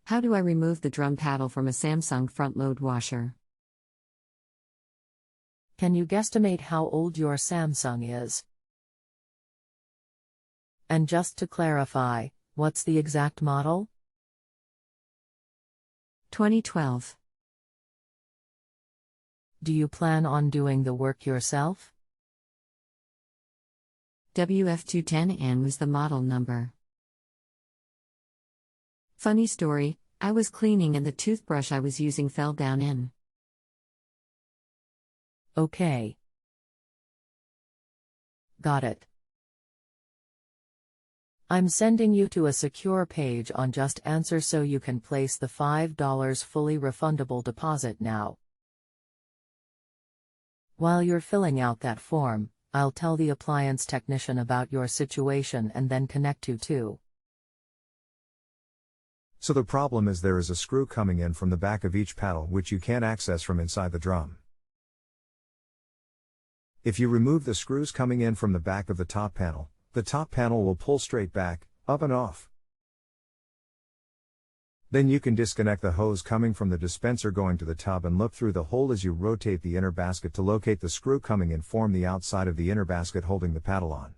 How do I remove the drum paddle from a Samsung front-load washer? Can you guesstimate how old your Samsung is? And just to clarify, what's the exact model? 2012. Do you plan on doing the work yourself? WF210N was the model number. Funny story, I was cleaning and the toothbrush I was using fell down in. Okay. Got it. I'm sending you to a secure page on JustAnswer so you can place the $5 fully refundable deposit now. While you're filling out that form, I'll tell the appliance technician about your situation and then connect you to. So the problem is there is a screw coming in from the back of each paddle which you can't access from inside the drum. If you remove the screws coming in from the back of the top panel will pull straight back, up and off. Then you can disconnect the hose coming from the dispenser going to the tub and look through the hole as you rotate the inner basket to locate the screw coming in form the outside of the inner basket holding the paddle on.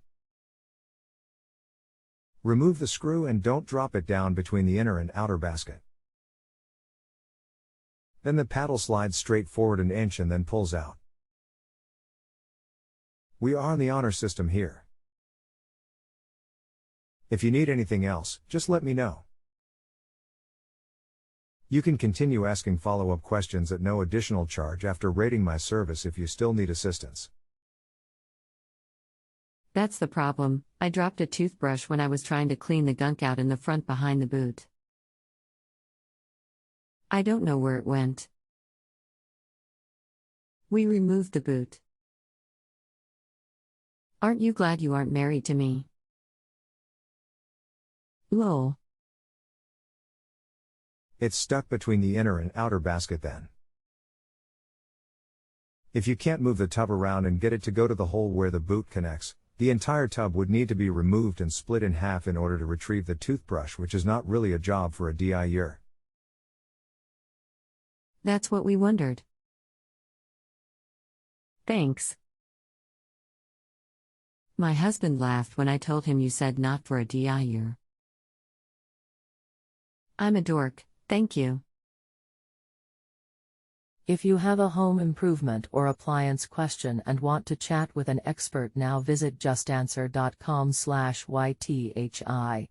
Remove the screw and don't drop it down between the inner and outer basket. Then the paddle slides straight forward an inch and then pulls out. We are on the honor system here. If you need anything else, just let me know. You can continue asking follow-up questions at no additional charge after rating my service if you still need assistance. That's the problem, I dropped a toothbrush when I was trying to clean the gunk out in the front behind the boot. I don't know where it went. We removed the boot. Aren't you glad you aren't married to me? Lol. It's stuck between the inner and outer basket then. If you can't move the tub around and get it to go to the hole where the boot connects, the entire tub would need to be removed and split in half in order to retrieve the toothbrush, which is not really a job for a DIYer. That's what we wondered. Thanks. My husband laughed when I told him you said not for a DIYer. I'm a dork, thank you. If you have a home improvement or appliance question and want to chat with an expert now, visit justanswer.com/YTHI.